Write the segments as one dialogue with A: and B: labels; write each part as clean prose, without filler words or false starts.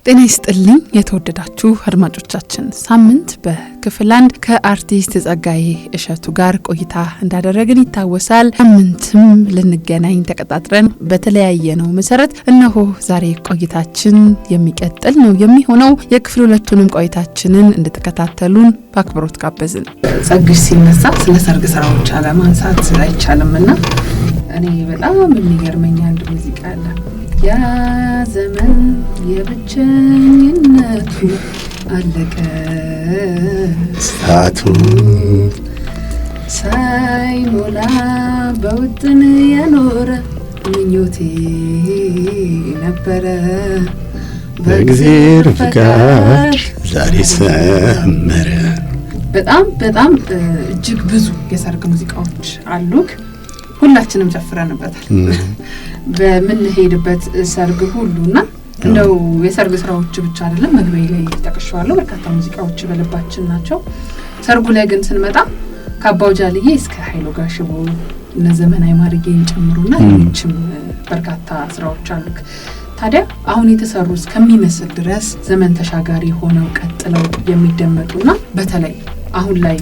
A: ጤና ይስጥልኝ የተወደዳችሁ አድማጮቻችን፣ ሳምንት በክፍል 1 ከአርቲስት ጸጋዬ እሸቱ ጋር ቆይታ እንዳደረግን ይታወሳል። ሳምንትም ልንገናኝ ተቀጣጥረን በተለያየ ነው መሰረት እነሆ ዛሬ ቆይታችን የሚቀጥል ነው የሚሆነው። የክፍል 2ቱንም ቆይታችንን እንድትከታተሉን በአክብሮት ጋበዝን። ጸግሽ ሲነሳ ስለ ሰርግ ስራዎች አለማንሳት አይቻልምና እኔ በጣም የሚገርመኝ አንድ ሙዚቃ አለ። ያ ዘመን የብቸኝነቱ አለቀ ሰዓቱ ሳይሞላ በውጥን የኖረ ምኞቴ ነበረ በእግዚአብሔር ፍቃድ ዛሬ ሰመረ። በጣም እጅግ ብዙ የሰርግ ሙዚቃዎች አሉክ። ሁላችንም ጨፍረንበታል በምን ሄድበት ሰርግ ሁሉና እንደው የሰርግ ስራዎች ብቻ አይደለም። መግቢያ ላይ ተቀሽዋለሁ በርካታ ሙዚቃዎች በልባችን ናቸው። ሰርጉ ላይ ግን ስንመጣ ከአባው ጃልዬ እስከ ኃይሉ ጋሽቦ እነ ዘመናዊ ማርጌን ጨምሩና ሌሎችም በርካታ ስራዎች አሉ። ታዲያ አሁን የተሰሩ እስከሚመስል ድረስ ዘመን ተሻጋሪ ሆነው ቀጥለው የሚደመጡና በተለይ አሁን ላይ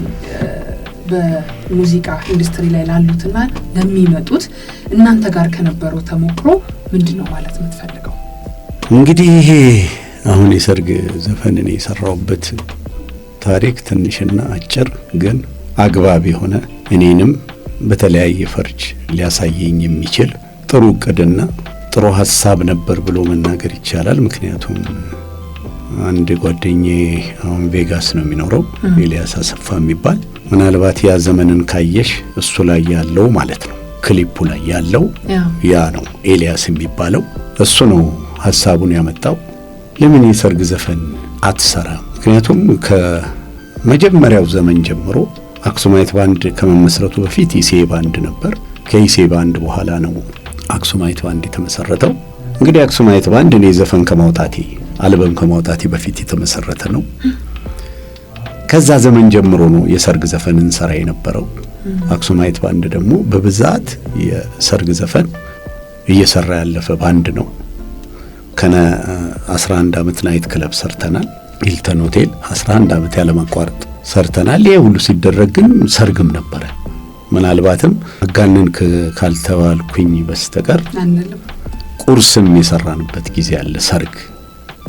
A: በሙዚቃ ኢንዱስትሪ ላይ ላሉትና ለሚመጡት እናንተ ጋር ከነበረው ተሞክሮ ምንድነው ማለት የምትፈልገው?
B: እንግዲህ ይሄ አሁን የሰርግ ዘፈንን የሰራውበት ታሪክ ትንሽና አጭር ግን አግባብ የሆነ እኔንም በተለያየ ፈርጅ ሊያሳየኝ የሚችል ጥሩ እቅድና ጥሩ ሐሳብ ነበር ብሎ መናገር ይቻላል። ምክንያቱም አንድ ጓደኛዬ አሁን ቬጋስ ነው የሚኖረው፣ ኤልያስ አሰፋ የሚባል ምናልባት ያ ዘመንን ካየሽ እሱ ላይ ያለው ማለት ነው ክሊፑ ላይ ያለው ያ ነው ኤልያስ የሚባለው። እሱ ነው ሐሳቡን ያመጣው። ለምን የሰርግ ዘፈን አትሰራ? ምክንያቱም ከመጀመሪያው ዘመን ጀምሮ አክሱማይት ባንድ ከመመስረቱ በፊት ኢሴ ባንድ ነበር። ከኢሴ ባንድ በኋላ ነው አክሱማይት ባንድ የተመሰረተው። እንግዲህ አክሱማይት ባንድ እኔ ዘፈን ከማውጣቴ አልበም ከማውጣቴ በፊት የተመሰረተ ነው። ከዛ ዘመን ጀምሮ ነው የሰርግ ዘፈንን ሰራ የነበረው። አክሱማይት ባንድ ደግሞ በብዛት የሰርግ ዘፈን እየሰራ ያለፈ ባንድ ነው። ከነ 11 አመት ናይት ክለብ ሰርተናል። ሂልተን ሆቴል 11 አመት ያለማቋረጥ ሰርተናል። ይሄ ሁሉ ሲደረግ ግን ሰርግም ነበረ። ምናልባትም አጋነን ካልተባልኩኝ በስተቀር ቁርስም የሰራንበት ጊዜ አለ። ሰርግ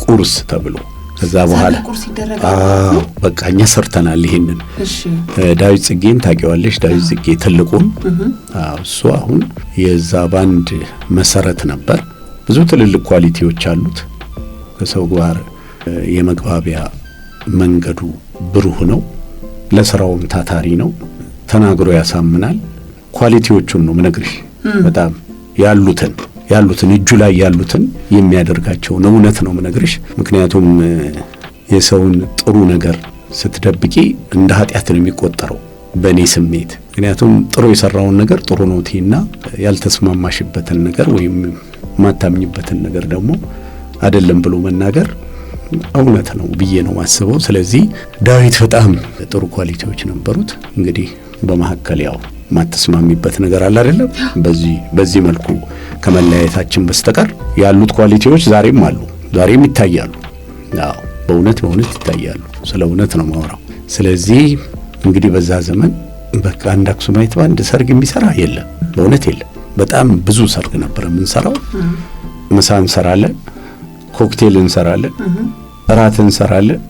B: ቁርስ ተብሎ ከዛ በኋላ በቃኛ ሰርተናል። ይሄንን ዳዊት ጽጌን ታውቂዋለሽ? ዳዊት ጽጌ ትልቁን እሱ አሁን የዛ ባንድ መሰረት ነበር። ብዙ ትልልቅ ኳሊቲዎች አሉት። ከሰው ጋር የመግባቢያ መንገዱ ብሩህ ነው። ለስራውም ታታሪ ነው። ተናግሮ ያሳምናል። ኳሊቲዎቹን ነው ምነግርሽ። በጣም ያሉትን እጁ ላይ ያሉትን የሚያደርጋቸውን እውነት ነው ምነግርሽ። ምክንያቱም የሰውን ጥሩ ነገር ስትደብቂ እንደ ኃጢአት ነው የሚቆጠረው በእኔ ስሜት። ምክንያቱም ጥሩ የሰራውን ነገር ጥሩ ነው ትይና ያልተስማማሽበትን ነገር ወይም ማታምኝበትን ነገር ደግሞ አይደለም ብሎ መናገር እውነት ነው ብዬ ነው ማስበው። ስለዚህ ዳዊት በጣም ጥሩ ኳሊቲዎች ነበሩት። እንግዲህ በመሐከል ያው ማተስማሚበት ነገር አለ አይደለም። በዚህ መልኩ ከመለያየታችን በስተቀር ያሉት ኳሊቲዎች ዛሬም አሉ፣ ዛሬም ይታያሉ። አዎ በእውነት ይታያሉ። ስለ እውነት ነው ማወራው። ስለዚህ እንግዲህ በዛ ዘመን በቃ እንደ አክሱማይት ባንድ ሰርግ የሚሰራ የለም፣ በእውነት የለም። በጣም ብዙ ሰርግ ነበር የምንሰራው። ምሳ እንሰራለን፣ ኮክቴል እንሰራለን፣ እራት እንሰራለን።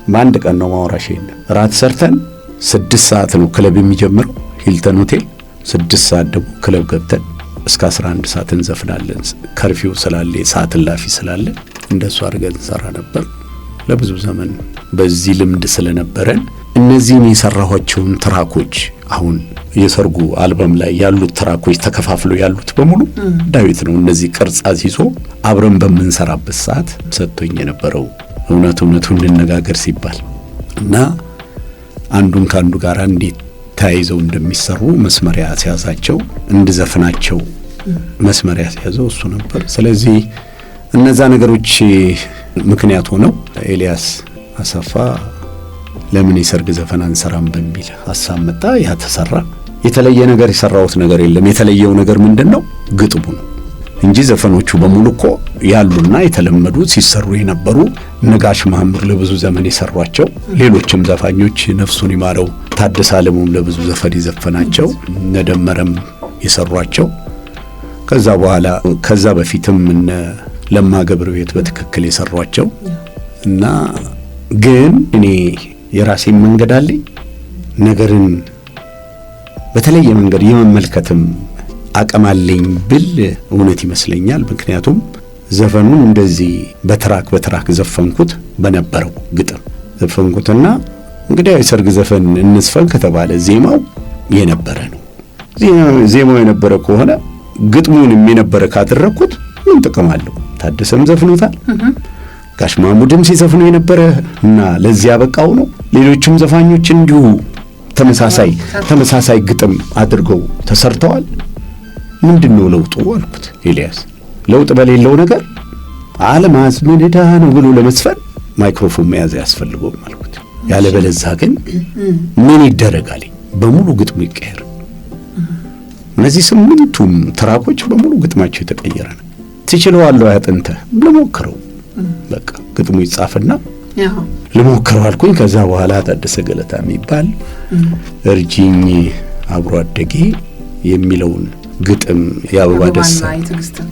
B: በአንድ ቀን ነው ማወራሽ። እራት ሰርተን 6 ሰዓት ነው ክለብ የሚጀምረው ሂልተን ሆቴል። 6 ሰዓት ደግሞ ክለብ ገብተን እስከ 11 ሰዓት እንዘፍናለን። ከርፊው ስላለ ሰዓት ላፊ ስላለ እንደሱ አድርገን እንሰራ ነበር ለብዙ ዘመን። በዚህ ልምድ ስለነበረን እነዚህን የሰራኋቸውን ትራኮች አሁን የሰርጉ አልበም ላይ ያሉት ትራኮች ተከፋፍለው ያሉት በሙሉ ዳዊት ነው እነዚህ ቅርጽ ይዞ አብረን በመንሰራበት ሰዓት ሰጥቶኝ የነበረው እውነቱን እንነጋገር ሲባል እና አንዱን ካንዱ ጋር እንዴት ታይዘው እንደሚሰሩ መስመሪያ ሲያዛቸው እንድዘፍናቸው መስመሪያ ሲያዘው እሱ ነበር። ስለዚህ እነዛ ነገሮች ምክንያት ሆነው ኤልያስ አሰፋ ለምን የሰርግ ዘፈን አንሰራም በሚል ሐሳብ መጣ። ያ ተሰራ። የተለየ ነገር የሰራውት ነገር የለም። የተለየው ነገር ምንድነው? ግጥሙ ነው። እንጂ ዘፈኖቹ በሙሉ እኮ ያሉና የተለመዱ ሲሰሩ የነበሩ ነጋሽ መሐመድ ለብዙ ዘመን የሰሯቸው፣ ሌሎችም ዘፋኞች ነፍሱን ይማረው ታደሰ አለሙም ለብዙ ዘፈን የዘፈናቸው፣ ነደመረም የሰሯቸው፣ ከዛ በኋላ ከዛ በፊትም እነ ለማ ገብረቤት በትክክል የሰሯቸው እና ግን እኔ የራሴን መንገድ አለኝ ነገርን በተለየ መንገድ የመመልከትም አቅም አለኝ ብል እውነት ይመስለኛል። ምክንያቱም ዘፈኑን እንደዚህ በትራክ ዘፈንኩት በነበረው ግጥም ዘፈንኩትና እንግዲህ የሰርግ ዘፈን እንስፈን ከተባለ ዜማው የነበረ ነው። ዜማው የነበረ ከሆነ ግጥሙንም የነበረ ካደረኩት ምን ጥቅም አለው? ታደሰም ዘፍኖታል፣ ጋሽ ማሙድም ሲዘፍኑ የነበረ እና ለዚያ በቃው ነው። ሌሎችም ዘፋኞች እንዲሁ ተመሳሳይ ግጥም አድርገው ተሰርተዋል። ምንድነው ለውጡ አልኩት። ኤልያስ ለውጥ በሌለው ነገር አልማዝ ምን ዕዳ ነው ብሎ ለመስፈን ማይክሮፎን መያዝ ያስፈልገው አልኩት። ያለበለዚያ ግን ምን ይደረጋል? በሙሉ ግጥሙ ይቀየር። እነዚህ 8ቱም ትራኮች በሙሉ ግጥማቸው የተቀየረ ነው። ትችለዋለህ ያጥንተ ለሞክረው በቃ ግጥሙ ይጻፍና ለሞክረው አልኩኝ። ከዛ በኋላ ታደሰ ገለታ የሚባል እርጂኝ አብሮ አደጌ የሚለውን ግጥም የአበባ ደስታ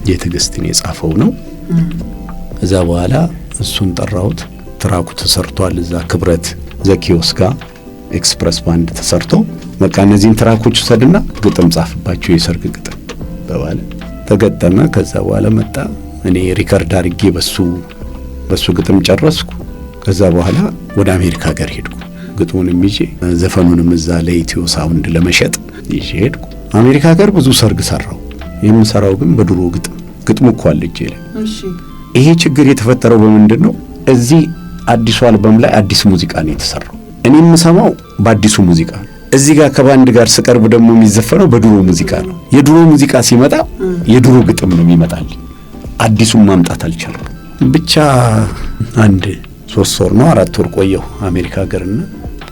B: የትዕግስትን የጻፈው ነው። ከዛ በኋላ እሱን ጠራሁት። ትራኩ ተሰርቷል። እዛ ክብረት ዘኪዮስ ጋር ኤክስፕረስ ባንድ ተሰርቶ በቃ እነዚህን ትራኮች ወሰድና ግጥም ጻፍባቸው የሰርግ ግጥም በባለ ተገጠመ። ከዛ በኋላ መጣ። እኔ ሪከርድ አድርጌ በሱ ግጥም ጨረስኩ። ከዛ በኋላ ወደ አሜሪካ ሀገር ሄድኩ። ግጥሙንም ይዤ ዘፈኑንም እዛ ለኢትዮ ሳውንድ ለመሸጥ ይዤ ሄድኩ። አሜሪካ ሀገር ብዙ ሰርግ ሰራው። የምሰራው ግን በድሮ ግጥሙ እኮ አለ እጄ ላይ። ይሄ ችግር የተፈጠረው በምንድን ነው? እዚህ አዲሱ አልበም ላይ አዲስ ሙዚቃ ነው የተሰራው። እኔ የምሰማው በአዲሱ ሙዚቃ ነው። እዚህ ጋር ከባንድ ጋር ስቀርብ ደግሞ የሚዘፈነው በድሮ ሙዚቃ ነው። የድሮ ሙዚቃ ሲመጣ የድሮ ግጥም ነው የሚመጣል። አዲሱን ማምጣት አልቻልኩም። ብቻ አንድ 3 ወር ነው 4 ወር ቆየሁ አሜሪካ ሀገርና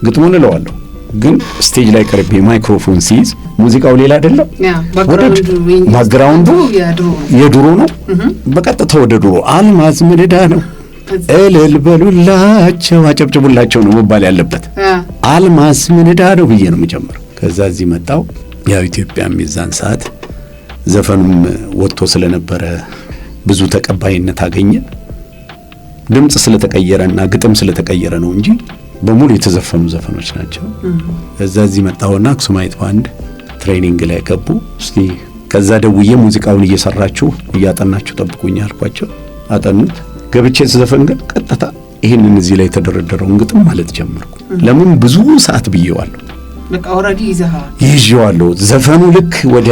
B: ግጥሙን እለዋለሁ። ግን ስቴጅ ላይ ቀርቤ ማይክሮፎን ሲይዝ ሙዚቃው ሌላ አይደለም። ባክግራውንዱ የድሮ ነው። በቀጥታ ወደ ድሮ አልማዝ ምን ዕዳ ነው እልል በሉላቸው አጨብጭቡላቸው ነው መባል ያለበት። አልማዝ ምን ዕዳ ነው ብዬ ነው የምጀምረው። ከዛ እዚህ መጣው። ያው ኢትዮጵያም የዛን ሰዓት ዘፈኑም ወጥቶ ስለነበረ ብዙ ተቀባይነት አገኘ። ድምጽ ስለተቀየረና ግጥም ስለተቀየረ ነው እንጂ በሙሉ የተዘፈኑ ዘፈኖች ናቸው። ከዛ እዚህ መጣውና አክሱማይት ባንድ ትሬኒንግ ላይ ገቡ። እስቲ ከዛ ደውዬ ሙዚቃውን እየሰራችሁ እያጠናችሁ ጠብቁኝ አልኳቸው። አጠኑት። ገብቼ ዘፈን ግን ቀጥታ ይሄንን እዚህ ላይ የተደረደረውን ግጥም ማለት ጀመርኩ። ለምን ብዙ ሰዓት ብዬዋለሁ።
A: በቃ ኦሬዲ
B: ይዤዋለሁ። ዘፈኑ ልክ ወደ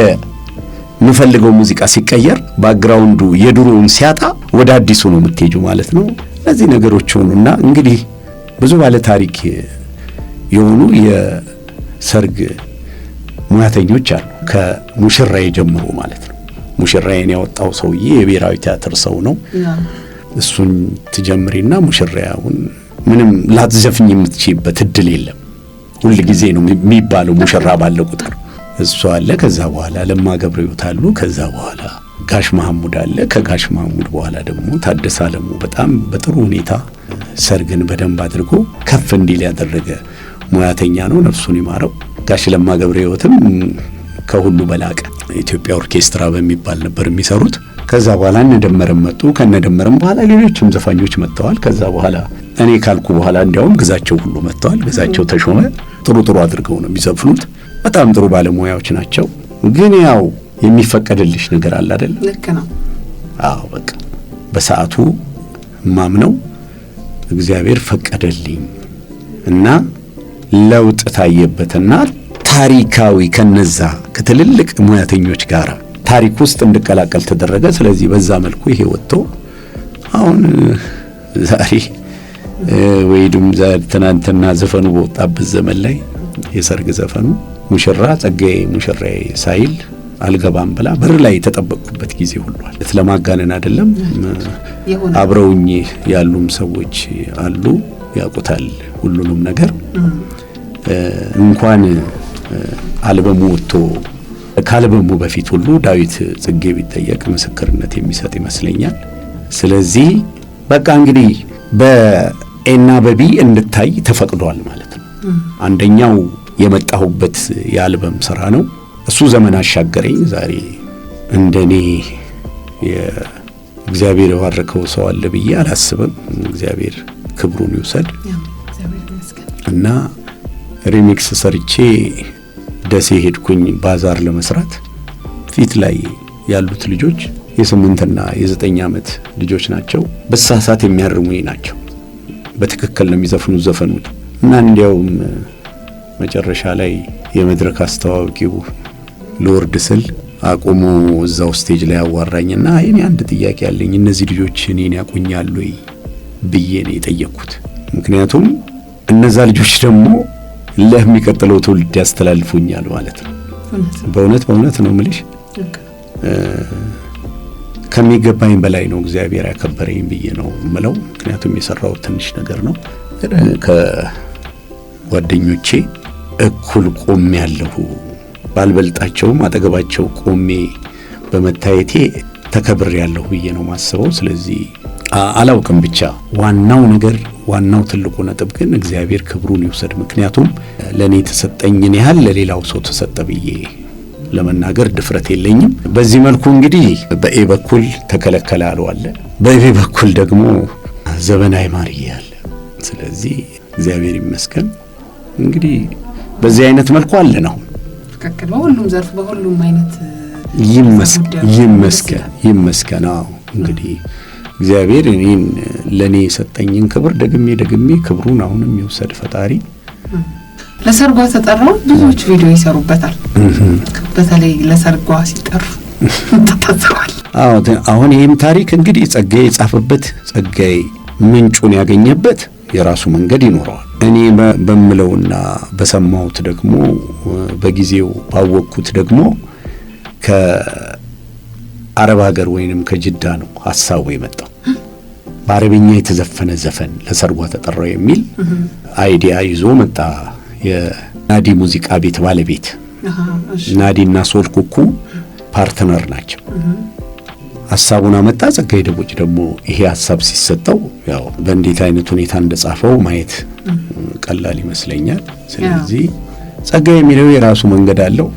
B: የምፈልገው ሙዚቃ ሲቀየር ባክግራውንዱ የድሮውን ሲያጣ ወደ አዲሱ ነው የምትሄጁ ማለት ነው። እነዚህ ነገሮች ሆኑና እንግዲህ ብዙ ባለ ታሪክ የሆኑ የሰርግ ሙያተኞች አሉ። ከሙሽራዬ ጀምሮ ማለት ነው። ሙሽራዬን ያወጣው ሰውዬ የብሔራዊ ቲያትር ሰው ነው። እሱን ትጀምሪና ሙሽራያውን ምንም ላትዘፍኝ የምትችይበት እድል የለም። ሁል ጊዜ ነው የሚባለው ሙሽራ ባለ ቁጥር እሱ አለ። ከዛ በኋላ ለማ ገብረቤት አሉ። ከዛ በኋላ ጋሽ መሐሙድ አለ። ከጋሽ መሐሙድ በኋላ ደግሞ ታደሰ አለሙ በጣም በጥሩ ሁኔታ ሰርግን በደንብ አድርጎ ከፍ እንዲል ያደረገ ሙያተኛ ነው። ነፍሱን ይማረው። ጋሽ ለማ ገብረቤትም ከሁሉ በላቀ ኢትዮጵያ ኦርኬስትራ በሚባል ነበር የሚሰሩት። ከዛ በኋላ እነደመረም መጡ። ከነደመረም በኋላ ሌሎችም ዘፋኞች መጥተዋል። ከዛ በኋላ እኔ ካልኩ በኋላ እንዲያውም ግዛቸው ሁሉ መጥተዋል። ግዛቸው ተሾመ ጥሩ አድርገው ነው የሚዘፍኑት። በጣም ጥሩ ባለሙያዎች ናቸው። ግን ያው የሚፈቀድልሽ ነገር አለ አይደል?
A: ልክ ነው።
B: አዎ በቃ በሰዓቱ ማምነው እግዚአብሔር ፈቀደልኝ እና ለውጥ ታየበትና ታሪካዊ ከነዛ ከትልልቅ ሙያተኞች ጋር ታሪክ ውስጥ እንድቀላቀል ተደረገ። ስለዚህ በዛ መልኩ ይሄ ወጥቶ አሁን ዛሬ ወይዱም ትናንትና ዘፈኑ በወጣበት ዘመን ላይ የሰርግ ዘፈኑ ሙሽራ ጸጋዬ ሙሽራዬ ሳይል አልገባም ብላ በር ላይ የተጠበቁበት ጊዜ ሁሉ አለ። ለማጋነን አይደለም። አብረውኝ ያሉም ሰዎች አሉ ያውቁታል ሁሉንም ነገር። እንኳን አልበሙ ወጥቶ ከአልበሙ በፊት ሁሉ ዳዊት ጽጌ ቢጠየቅ ምስክርነት የሚሰጥ ይመስለኛል። ስለዚህ በቃ እንግዲህ በኤና በቢ እንድታይ ተፈቅዷል ማለት ነው። አንደኛው የመጣሁበት የአልበም ስራ ነው። እሱ ዘመን አሻገረኝ። ዛሬ እንደኔ የእግዚአብሔር የባረከው ሰው አለ ብዬ አላስብም። እግዚአብሔር ክብሩን ይውሰድ እና ሪሚክስ ሰርቼ ደሴ ሄድኩኝ ባዛር ለመስራት። ፊት ላይ ያሉት ልጆች የ8ና የ9 ዓመት ልጆች ናቸው። በሳሳት የሚያርሙኝ ናቸው። በትክክል ነው የሚዘፍኑት ዘፈኑት እና እንዲያውም መጨረሻ ላይ የመድረክ አስተዋዋቂው ልወርድ ስል አቆሞ እዛው ስቴጅ ላይ አዋራኝና እኔ አንድ ጥያቄ ያለኝ እነዚህ ልጆች እኔን ያቁኛሉ ወይ ብዬ ነው የጠየቅኩት። ምክንያቱም እነዛ ልጆች ደግሞ ለሚቀጥለው ትውልድ ያስተላልፉኛል ማለት ነው። በእውነት ነው የምልሽ። ከሚገባኝ በላይ ነው እግዚአብሔር ያከበረኝ ብዬ ነው የምለው። ምክንያቱም የሰራው ትንሽ ነገር ነው። ከጓደኞቼ እኩል ቆሜ ያለሁ ባልበልጣቸውም አጠገባቸው ቆሜ በመታየቴ ተከብሬ ያለሁ ብዬ ነው ማስበው። ስለዚህ አላውቅም ብቻ ዋናው ትልቁ ነጥብ ግን እግዚአብሔር ክብሩን ይውሰድ። ምክንያቱም ለኔ ተሰጠኝን ያህል ለሌላው ሰው ተሰጠ ብዬ ለመናገር ድፍረት የለኝም። በዚህ መልኩ እንግዲህ በኤ በኩል ተከለከለ አለ፣ በኤ በኩል ደግሞ ዘበናይ ማርዬ አለ። ስለዚህ እግዚአብሔር ይመስገን እንግዲህ በዚህ አይነት መልኩ አለ ነው።
A: ተከከለ በሁሉም ዘርፍ በሁሉም አይነት ይመስገን። እንግዲህ እግዚአብሔር እኔን ለኔ የሰጠኝን ክብር ደግሜ ክብሩን አሁንም ይውሰድ ፈጣሪ። ለሰርጓ ተጠራው ብዙዎች ቪዲዮ ይሰሩበታል። በተለይ ለሰርጓ ሲጠሩ ተጠራዋል።
B: አሁን ይሄም ታሪክ እንግዲህ ጸጋዬ የጻፈበት ጸጋዬ ምንጩን ያገኘበት የራሱ መንገድ ይኖረዋል። እኔ በምለውና በሰማሁት ደግሞ በጊዜው ባወቅኩት ደግሞ ከአረብ ሀገር ወይንም ከጅዳ ነው ሐሳቡ የመጣው። በአረብኛ የተዘፈነ ዘፈን ለሰርጓ ተጠራው የሚል አይዲያ ይዞ መጣ። የናዲ ሙዚቃ ቤት ባለቤት ናዲና ሶል ኩኩ ፓርትነር ናቸው። ሐሳቡን አመጣ። ጸጋዬ ደቦጭ ደግሞ ይሄ ሐሳብ ሲሰጠው ያው በእንዴት አይነት ሁኔታ እንደጻፈው ማየት ቀላል ይመስለኛል። ስለዚህ ጸጋዬ የሚለው የራሱ መንገድ አለው፣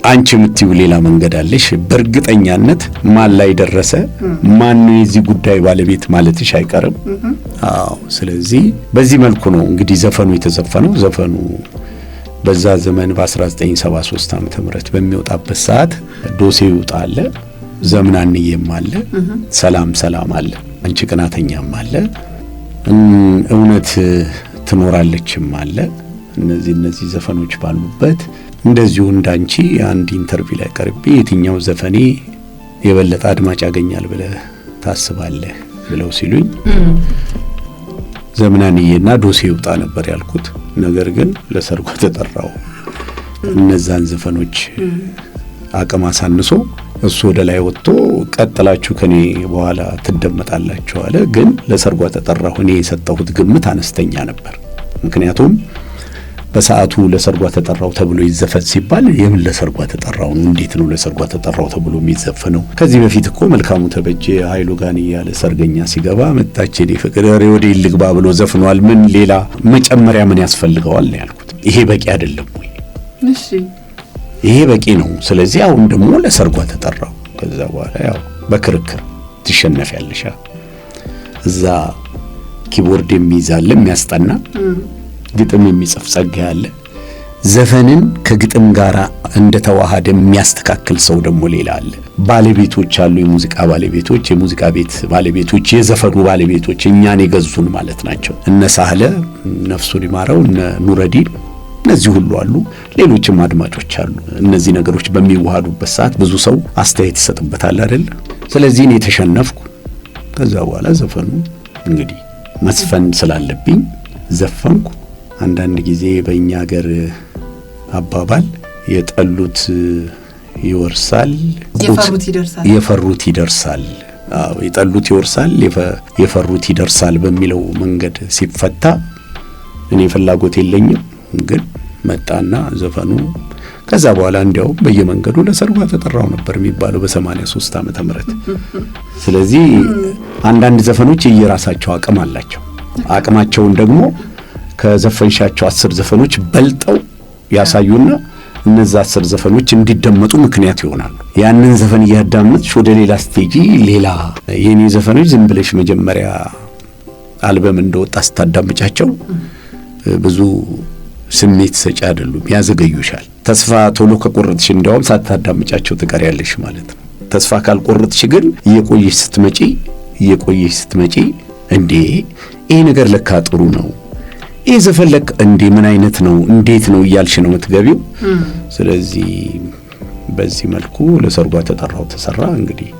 B: አንቺ የምትይው ሌላ መንገድ አለሽ። በእርግጠኛነት ማን ላይ ደረሰ ማን የዚህ ጉዳይ ባለቤት ማለትሽ አይቀርም። ስለዚህ በዚህ መልኩ ነው እንግዲህ ዘፈኑ የተዘፈነው። ዘፈኑ በዛ ዘመን በ1973 ዓመተ ምህረት በሚወጣበት ሰዓት ዶሴ ይውጣል፣ ዘምናንዬም አለ፣ ሰላም አለ፣ አንቺ ቅናተኛም አለ፣ እውነት ትኖራለችም አለ። እነዚህ ዘፈኖች ባሉበት እንደዚሁ እንዳንቺ አንድ ኢንተርቪው ላይ ቀርቤ የትኛው ዘፈኔ የበለጠ አድማጭ ያገኛል ብለህ ታስባለህ ብለው ሲሉኝ ዘመናንዬና ዶሴ ይውጣ ነበር ያልኩት። ነገር ግን ለሰርጉ ተጠራው እነዛን ዘፈኖች አቅም አሳንሶ እሱ ወደ ላይ ወጥቶ ቀጥላችሁ ከኔ በኋላ ትደመጣላችሁ አለ። ግን ለሰርጓ ተጠራሁ እኔ የሰጠሁት ግምት አነስተኛ ነበር። ምክንያቱም በሰዓቱ ለሰርጓ ተጠራው ተብሎ ይዘፈን ሲባል የምን ለሰርጓ ተጠራው ነው? እንዴት ነው ለሰርጓ ተጠራው ተብሎ የሚዘፈነው? ከዚህ በፊት እኮ መልካሙ ተበጀ ኃይሉ ጋር ያለ ሰርገኛ ሲገባ መጣች እኔ ፍቅር ወደ ይልግባ ብሎ ዘፍኗል። ምን ሌላ መጨመሪያ ምን ያስፈልገዋል ነው ያልኩት። ይሄ በቂ አይደለም ወይ?
A: እሺ
B: ይሄ በቂ ነው። ስለዚህ አሁን ደግሞ ለሰርጓ ተጠራው። ከዛ በኋላ ያው በክርክር ትሸነፊያለሽ። እዛ ኪቦርድ የሚይዛል የሚያስጠና ግጥም የሚጽፍ ጸጋ ያለ ዘፈንን ከግጥም ጋር እንደተዋሃደ የሚያስተካክል ሰው ደግሞ ሌላ አለ። ባለቤቶች አሉ፣ የሙዚቃ ባለቤቶች፣ የሙዚቃ ቤት ባለቤቶች፣ የዘፈኑ ባለቤቶች እኛን የገዙን ማለት ናቸው። እነ ሳህለ ነፍሱን ይማረው፣ እነ ኑረዲን፣ እነዚህ ሁሉ አሉ። ሌሎችም አድማጮች አሉ። እነዚህ ነገሮች በሚዋሃዱበት ሰዓት ብዙ ሰው አስተያየት ይሰጥበታል አይደል? ስለዚህ እኔ ተሸነፍኩ። ከዛ በኋላ ዘፈኑ እንግዲህ መስፈን ስላለብኝ ዘፈንኩ። አንዳንድ ጊዜ በእኛ ሀገር አባባል የጠሉት ይወርሳል፣ የፈሩት ይደርሳል። የጠሉት ይወርሳል፣ የፈሩት ይደርሳል በሚለው መንገድ ሲፈታ እኔ ፍላጎት የለኝም። ግን መጣና ዘፈኑ ከዛ በኋላ እንዲያውም በየመንገዱ ለሰርጓ ተጠራው ነበር የሚባለው በ83 ዓመተ ምህረት። ስለዚህ አንዳንድ ዘፈኖች የየራሳቸው አቅም አላቸው። አቅማቸውን ደግሞ ከዘፈንሻቸው 10 ዘፈኖች በልጠው ያሳዩና እነዛ 10 ዘፈኖች እንዲደመጡ ምክንያት ይሆናሉ። ያንን ዘፈን እያዳመጥሽ ወደ ሌላ ስቴጂ ሌላ የኔ ዘፈኖች ዝም ብለሽ መጀመሪያ አልበም እንደወጣ ስታዳምጫቸው ብዙ ስሜት ሰጪ አይደሉም፣ ያዘገዩሻል። ተስፋ ቶሎ ከቆረጥሽ እንዲያውም ሳታዳምጫቸው ትቀሪያለሽ ማለት ነው። ተስፋ ካልቆረጥሽ ግን እየቆየሽ ስትመጪ እንዴ ይሄ ነገር ለካ ጥሩ ነው፣ ይሄ ዘፈን ለካ እንዴ ምን አይነት ነው፣ እንዴት ነው እያልሽ ነው የምትገቢው። ስለዚህ በዚህ መልኩ ለሰርጓ ተጠራው ተሰራ። እንግዲህ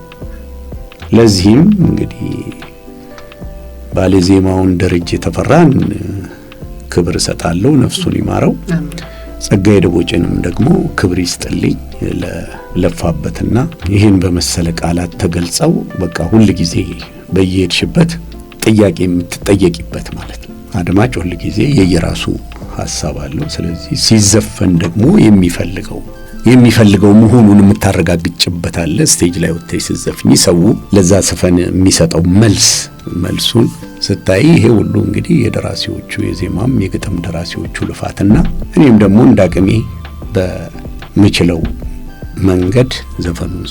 B: ለዚህም እንግዲህ ባለዜማውን ደረጀ ተፈራን ክብር እሰጣለሁ፣ ነፍሱን ይማረው። ጸጋዬ ደቦጭንም ደግሞ ክብር ይስጥልኝ ለለፋበትና ይህን በመሰለ ቃላት ተገልጸው በቃ ሁል ጊዜ በየሄድሽበት ጥያቄ የምትጠየቂበት ማለት ነው። አድማጭ ሁል ጊዜ የየራሱ ሐሳብ አለው። ስለዚህ ሲዘፈን ደግሞ የሚፈልገው መሆኑን የምታረጋግጭበት አለ። ስቴጅ ላይ ወጥተሽ ስትዘፍኚ ሰው ለዛ ዘፈን የሚሰጠው መልሱን ስታይ ይሄ ሁሉ እንግዲህ የደራሲዎቹ የዜማም የግጥም ደራሲዎቹ ልፋትና እኔም ደግሞ እንዳቅሜ በምችለው መንገድ ዘፈኑን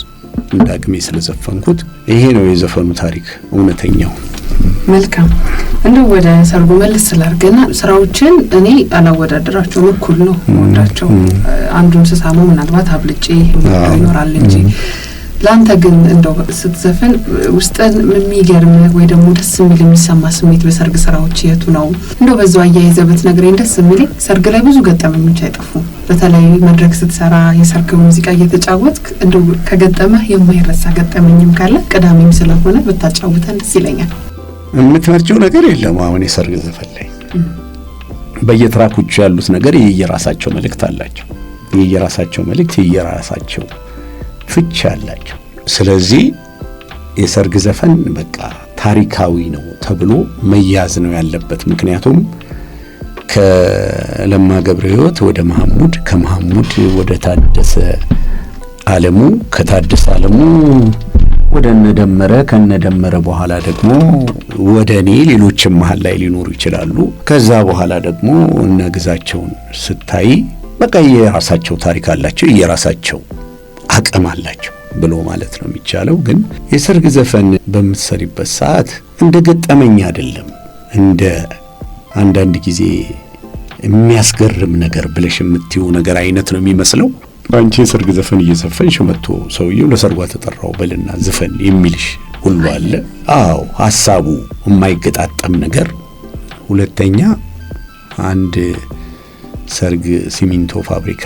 B: እንዳቅሜ ስለዘፈንኩት ይሄ ነው የዘፈኑ ታሪክ እውነተኛው።
A: መልካም እንደው ወደ ሰርጉ መልስ ስላርገና ስራዎችን እኔ አላወዳደራቸውም፣ እኩል ነው ወዳቸው። አንዱን ስሳመው ምናልባት አብልጬ ይኖራል እንጂ ላንተ ግን እንደው ስትዘፈን ውስጥን የሚገርም ወይ ደግሞ ደስ የሚል የሚሰማ ስሜት በሰርግ ስራዎች የቱ ነው? እንደው በዛው አያይዘበት ነግሬን ደስ የሚለኝ ሰርግ ላይ ብዙ ገጠመኞች አይጠፉም። በተለይ መድረክ ስትሰራ የሰርግ ሙዚቃ እየተጫወትክ እንደው ከገጠመህ የማይረሳ ገጠመኝም ካለ ቅዳሜም ስለሆነ ብታጫውተን ደስ ይለኛል።
B: የምትመርጪው ነገር የለም? አሁን የሰርግ ዘፈን ላይ በየትራኮቹ ያሉት ነገር የየራሳቸው መልእክት አላቸው። የየራሳቸው ፍቺ አላቸው። ስለዚህ የሰርግ ዘፈን በቃ ታሪካዊ ነው ተብሎ መያዝ ነው ያለበት። ምክንያቱም ከለማ ገብረ ሕይወት ወደ መሐሙድ፣ ከመሐሙድ ወደ ታደሰ ዓለሙ፣ ከታደሰ ዓለሙ ወደ እነደመረ፣ ከነደመረ በኋላ ደግሞ ወደ እኔ፣ ሌሎችም መሀል ላይ ሊኖሩ ይችላሉ። ከዛ በኋላ ደግሞ እነ ግዛቸውን ስታይ በቃ የራሳቸው ታሪክ አላቸው፣ የራሳቸው አቅም አላቸው ብሎ ማለት ነው የሚቻለው። ግን የሰርግ ዘፈን በምትሰሪበት ሰዓት እንደ ገጠመኝ አይደለም፣ እንደ አንዳንድ ጊዜ የሚያስገርም ነገር ብለሽ የምትይው ነገር አይነት ነው የሚመስለው። አንቺ የሰርግ ዘፈን እየዘፈንሽ መጥቶ ሰውየው ለሰርጓ ተጠራው በልና ዘፈን የሚልሽ ሁሉ አለ። አዎ ሐሳቡ የማይገጣጠም ነገር። ሁለተኛ አንድ ሰርግ ሲሚንቶ ፋብሪካ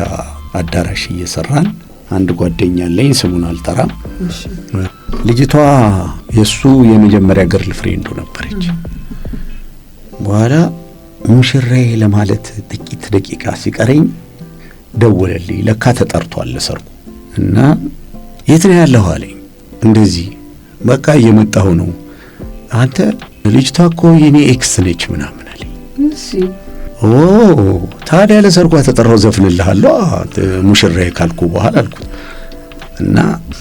B: አዳራሽ እየሰራን አንድ ጓደኛ አለኝ፣ ስሙን አልጠራም። ልጅቷ የሱ የመጀመሪያ ገርል ፍሬንዱ ነበረች። በኋላ ሙሽራዬ ለማለት ጥቂት ደቂቃ ሲቀረኝ ደወለልኝ። ለካ ተጠርቷል ለሰርጉ እና የት ነው ያለኸው አለኝ። እንደዚህ በቃ እየመጣሁ ነው። አንተ ልጅቷ እኮ የኔ ኤክስ ነች ምናምን አለኝ። ኦ ታዲያ ለሰርጓ ተጠራው ዘፍንልሃለሁ ሙሽራዬ ካልኩ በኋላ አልኩት። እና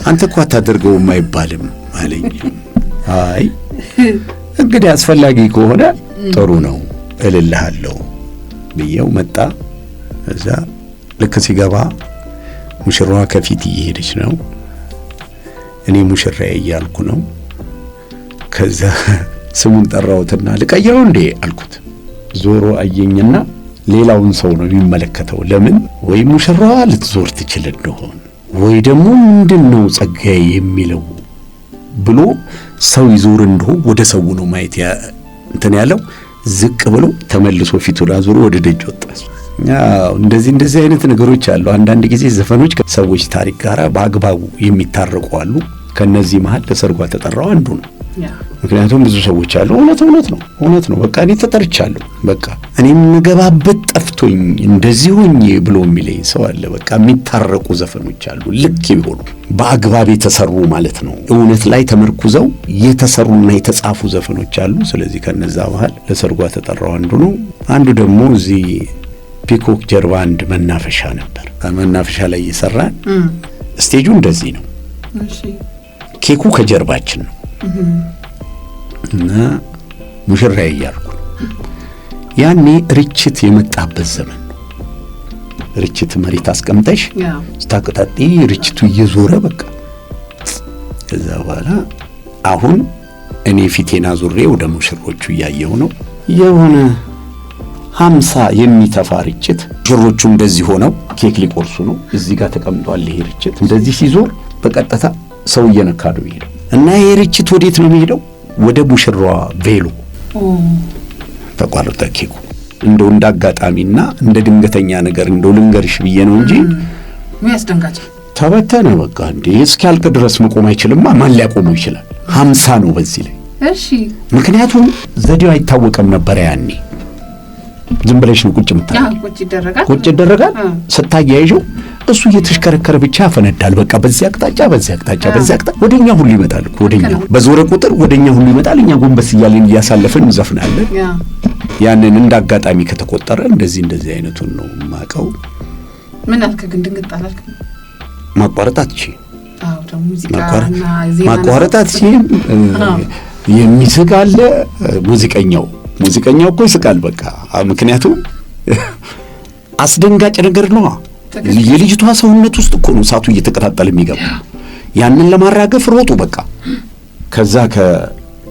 B: አንተ እኮ አታደርገውም አይባልም አለኝ። አይ እንግዲህ አስፈላጊ ከሆነ ጥሩ ነው እልልሃለሁ ብዬው መጣ። እዛ ልክ ሲገባ ሙሽራዋ ከፊት እየሄደች ነው፣ እኔ ሙሽራዬ እያልኩ ነው። ከዛ ስሙን ጠራሁትና ልቀይረው እንዴ አልኩት። ዞሮ አየኝና ሌላውን ሰው ነው የሚመለከተው። ለምን ወይ ሙሽራዋ ልትዞር ትችል እንደሆነ ወይ ደግሞ ምንድነው ጸጋዬ የሚለው ብሎ ሰው ይዞር እንደሆነ ወደ ሰው ነው ማየት እንትን ያለው። ዝቅ ብሎ ተመልሶ ፊቱን አዞሮ ወደ ደጅ ወጣ። እንደዚህ አይነት ነገሮች አሉ። አንዳንድ ጊዜ ዘፈኖች ከሰዎች ታሪክ ጋር በአግባቡ የሚታረቁ አሉ። ከነዚህ መሃል ለሰርጓ ተጠራው አንዱ ነው። ምክንያቱም ብዙ ሰዎች አሉ እውነት ነው በቃ እኔ ተጠርቻለሁ፣ በቃ እኔ የምገባበት ጠፍቶኝ እንደዚህ ሆኜ ብሎ የሚለኝ ሰው አለ። በቃ የሚታረቁ ዘፈኖች አሉ፣ ልክ ይሆኑ በአግባብ የተሰሩ ማለት ነው። እውነት ላይ ተመርኩዘው የተሰሩና የተጻፉ ዘፈኖች አሉ። ስለዚህ ከነዛ መሃል ለሰርጓ ተጠራው አንዱ ነው። አንዱ ደግሞ እዚህ ፒኮክ ጀርባ አንድ መናፈሻ ነበር። መናፈሻ ላይ እየሰራን ስቴጁ እንደዚህ ነው።
A: እሺ
B: ኬኩ ከጀርባችን ነው እና ሙሽራዬ እያልኩ ያኔ ርችት የመጣበት ዘመን ነው። ርችት መሬት አስቀምጠሽ ስታቀጣጢ ርችቱ እየዞረ በቃ ከዛ በኋላ አሁን እኔ ፊቴን አዙሬ ወደ ሙሽሮቹ እያየሁ ነው። የሆነ 50 የሚተፋ ርችት ሙሽሮቹ እንደዚህ ሆነው ኬክ ሊቆርሱ ነው። እዚህ ጋር ተቀምጧል። ይሄ ርችት እንደዚህ ሲዞር በቀጥታ ሰው እየነካ ነው የሚሄደው እና ይሄ ርችት ወዴት ነው የሚሄደው? ወደ ሙሽራዋ ቬሎ ተቋረጠ ኬኩ። እንደው እንዳጋጣሚና እንደ ድንገተኛ ነገር እንደው ልንገርሽ ብዬ ነው እንጂ
A: ያስደንጋጭ
B: ተበተነ። በቃ እንዴ እስኪያልቅ ድረስ መቆም አይችልምማ። ማን ሊያቆመው ይችላል? 50 ነው በዚህ ላይ።
A: እሺ
B: ምክንያቱም ዘዴው አይታወቅም ነበር ያኔ። ዝም ብለሽ ነው ቁጭ የምታደርጊው። ቁጭ ይደረጋል። ስታያይዤው እሱ እየተሽከረከረ ብቻ ያፈነዳል። በቃ በዚህ አቅጣጫ በዚህ አቅጣጫ በዚህ አቅጣጫ ወደኛ ሁሉ ይመጣል እኮ ወደኛ በዞረ ቁጥር ወደኛ ሁሉ ይመጣል። እኛ ጎንበስ እያልን እያሳለፍን እንዘፍናለን። ያንን እንዳጋጣሚ ከተቆጠረ እንደዚህ አይነቱን ነው የማውቀው።
A: ምን አልክ ግን ድንግጥ አላልክ?
B: ማቋረጥ አትችይም።
A: አዎ ደግሞ ሙዚቃና ዜማ
B: ማቋረጥ አትችይም። የሚስቅ አለ ሙዚቀኛው እኮ ይስቃል። በቃ ምክንያቱም አስደንጋጭ ነገር ነው። የልጅቷ ሰውነት ውስጥ እኮ ነው እሳቱ እየተቀጣጠለ የሚገባው። ያንን ለማራገፍ ሮጡ በቃ። ከዛ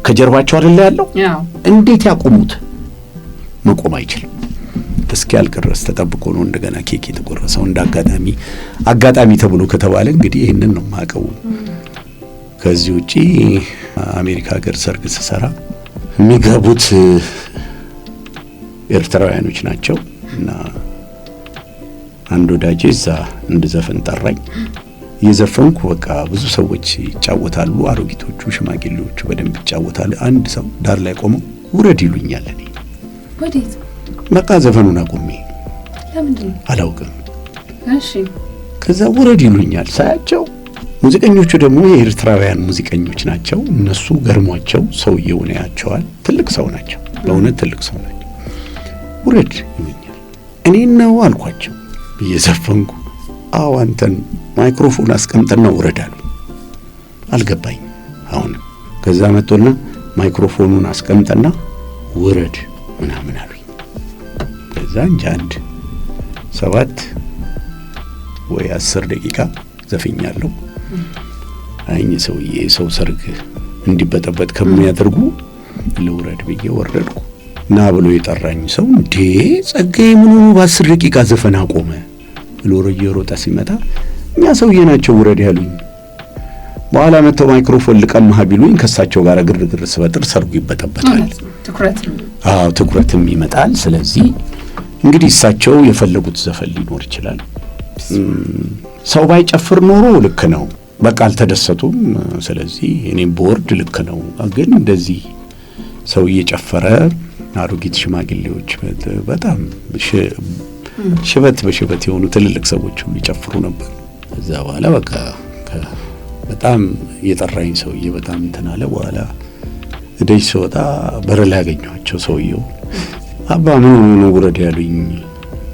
B: ከጀርባቸው አይደለ ያለው እንዴት ያቆሙት? መቆም አይችልም። እስኪያልቅ ድረስ ተጠብቆ ነው እንደገና ኬክ የተቆረሰው። አጋጣሚ ተብሎ ከተባለ እንግዲህ ይህንን ነው የማውቀው። ከዚህ ውጪ አሜሪካ ሀገር ሰርግ ስሰራ የሚገቡት ኤርትራውያኖች ናቸው እና አንድ ወዳጄ እዛ እንድዘፍን ጠራኝ። እየዘፈንኩ በቃ ብዙ ሰዎች ይጫወታሉ፣ አሮጊቶቹ ሽማግሌዎቹ በደንብ ይጫወታሉ። አንድ ሰው ዳር ላይ ቆመው ውረድ ይሉኛል። እኔ
A: ወዴት?
B: በቃ ዘፈኑን አቁሜ
A: ለምንድን ነው
B: አላውቅም።
A: እሺ
B: ከዛ ውረድ ይሉኛል። ሳያቸው ሙዚቀኞቹ ደግሞ የኤርትራውያን ሙዚቀኞች ናቸው። እነሱ ገርሟቸው ሰውየውን ያያቸዋል። ትልቅ ሰው ናቸው፣ በእውነት ትልቅ ሰው ናቸው። ውረድ ይሉኛል። እኔን ነው አልኳቸው እየዘፈንኩ። አዎ አንተን ማይክሮፎን አስቀምጠና ውረድ አሉ። አልገባኝ አሁንም። ከዛ መጥቶና ማይክሮፎኑን አስቀምጠና ውረድ ምናምን አሉኝ። ከዛ አንድ 7 ወይ 10 ደቂቃ ዘፍኛለሁ። አይኝ ሰውዬ ሰው ሰርግ እንዲበጠበጥ ከሚያደርጉ ልውረድ ብዬ ወረድኩ። ና ብሎ የጠራኝ ሰው እንዴ ጸጋዬ ምን ሆኖ በ10 ደቂቃ ዘፈን አቆመ ብሎ እየሮጠ ሲመጣ እኛ ሰውዬ ናቸው ውረድ ያሉኝ። በኋላ መጥተው ማይክሮፎን ልቀማህ ቢሉኝ ከሳቸው ጋር ግርግር ስበጥር ሰርጉ ይበጠበጣል። ትኩረትም ይመጣል። ስለዚህ እንግዲህ እሳቸው የፈለጉት ዘፈን ሊኖር ይችላል። ሰው ባይጨፍር ኖሮ ልክ ነው፣ በቃ አልተደሰቱም። ስለዚህ እኔም ቦርድ ልክ ነው። ግን እንደዚህ ሰው እየጨፈረ አሮጊት ሽማግሌዎች በጣም ሽበት በሽበት የሆኑ ትልልቅ ሰዎች ሁሉ ይጨፍሩ ነበር። ከዛ በኋላ በቃ በጣም የጠራኝ ሰውዬ በጣም እንትን አለ። በኋላ እደጅ ስወጣ በር ላይ ያገኘኋቸው ሰውዬው አባ ምን ሆኖ ነው ውረድ ያሉኝ?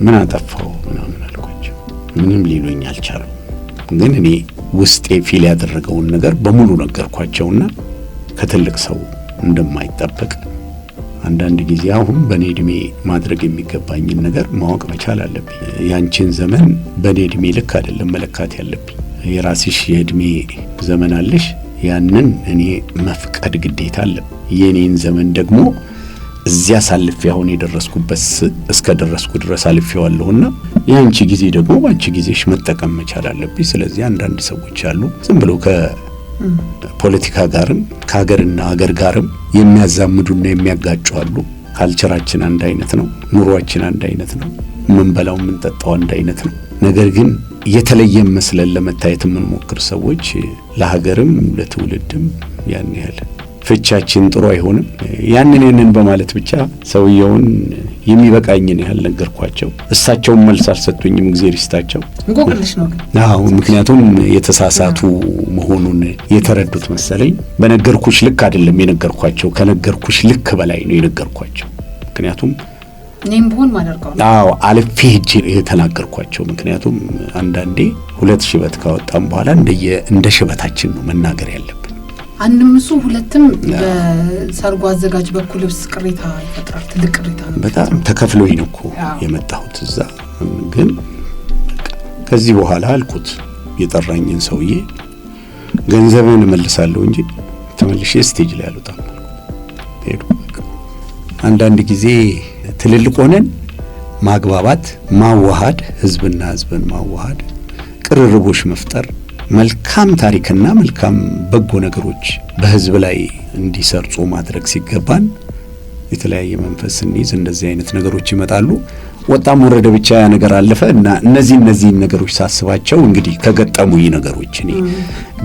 B: ምን አጠፋው ምናምን አልኳቸው። ምንም ሊሉኝ አልቻሉም። ግን እኔ ውስጤ ፊል ያደረገውን ነገር በሙሉ ነገርኳቸውና ከትልቅ ሰው እንደማይጠበቅ አንዳንድ ጊዜ አሁን በኔ እድሜ ማድረግ የሚገባኝን ነገር ማወቅ መቻል አለብኝ። ያንቺን ዘመን በኔ እድሜ ልክ አይደለም መለካት ያለብኝ። የራስሽ የእድሜ ዘመን አለሽ፣ ያንን እኔ መፍቀድ ግዴታ አለብኝ። የኔን ዘመን ደግሞ እዚያ ሳልፌ አሁን የደረስኩበት እስከ ደረስኩ ድረስ አልፌዋለሁና ያንቺ ጊዜ ደግሞ ባንቺ ጊዜሽ መጠቀም መቻል አለብኝ። ስለዚህ አንዳንድ ሰዎች አሉ ዝም ብለው ከፖለቲካ ጋርም ከሀገርና ሀገር ጋርም የሚያዛምዱና የሚያጋጩ አሉ። ካልቸራችን አንድ አይነት ነው፣ ኑሯችን አንድ አይነት ነው፣ የምንበላው የምንጠጣው አንድ አይነት ነው። ነገር ግን የተለየ መስለን ለመታየት የምንሞክር ሰዎች ለሀገርም ለትውልድም ያን ያህል ፍቻችን ጥሩ አይሆንም። ያንን በማለት ብቻ ሰውየውን የሚበቃኝን ያህል ነገርኳቸው። እሳቸውን መልስ አልሰጡኝም። እግዚአብሔር ይስጣቸው።
A: እንቆቅልሽ ነው።
B: አዎ፣ ምክንያቱም የተሳሳቱ መሆኑን የተረዱት መሰለኝ። በነገርኩሽ ልክ አይደለም የነገርኳቸው፣ ከነገርኩሽ ልክ በላይ ነው የነገርኳቸው። ምክንያቱም
A: እኔም ብሆን ማደርገው ነው።
B: አዎ አልፌ ሄጄ የተናገርኳቸው። ምክንያቱም አንዳንዴ 2 ሽበት ካወጣም በኋላ እንደ ሽበታችን ነው መናገር ያለብን።
A: አንድም እሱ ሁለትም በሰርጉ አዘጋጅ በኩልስ ቅሬታ ይፈጥራል። ትልቅ ቅሬታ ነው።
B: በጣም ተከፍሎኝ ነው እኮ የመጣሁት እዛ። ግን ከዚህ በኋላ አልኩት የጠራኝን ሰውዬ ገንዘብን እመልሳለሁ እንጂ ተመልሼ ስቴጅ ላይ አልወጣም። ሄዱ። አንዳንድ ጊዜ ትልልቅ ሆነን ማግባባት፣ ማዋሃድ፣ ህዝብና ህዝብን ማዋሃድ፣ ቅርርቦች መፍጠር፣ መልካም ታሪክና መልካም በጎ ነገሮች በህዝብ ላይ እንዲሰርጹ ማድረግ ሲገባን የተለያየ መንፈስ እንይዝ እንደዚህ አይነት ነገሮች ይመጣሉ። ወጣም ወረደ ብቻ ያ ነገር አለፈ እና እነዚህን ነገሮች ሳስባቸው እንግዲህ ከገጠሙኝ ነገሮች እኔ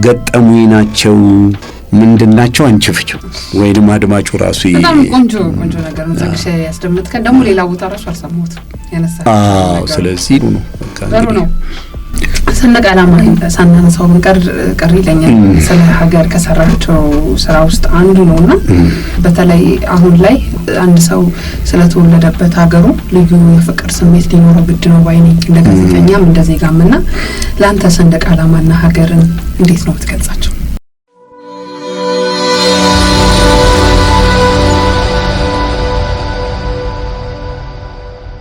B: ገጠሙኝ ናቸው ምንድናቸው አንቺፍቹ ወይንም አድማጩ ራሱ
A: በጣም ቆንጆ ነገር ነው። ታክሽ ያስደምጥከን ደግሞ ሌላ ቦታ ራሱ አልሰማሁትም ያነሳው።
B: ስለዚህ ነው
A: ጥሩ ነው። ሰንደቅ ዓላማ ሳናነሳው ብንቀር ቀሪ ይለኛል። ስለ ሀገር ከሰራቸው ስራ ውስጥ አንዱ ነውና በተለይ አሁን ላይ አንድ ሰው ስለተወለደበት ሀገሩ ልዩ የፍቅር ስሜት ሊኖረው ግድ ነው ባይ ነኝ። እንደ ጋዜጠኛም እንደ ዜጋምና ለአንተ ሰንደቅ ዓላማና ሀገርን እንዴት ነው የምትገልጻቸው?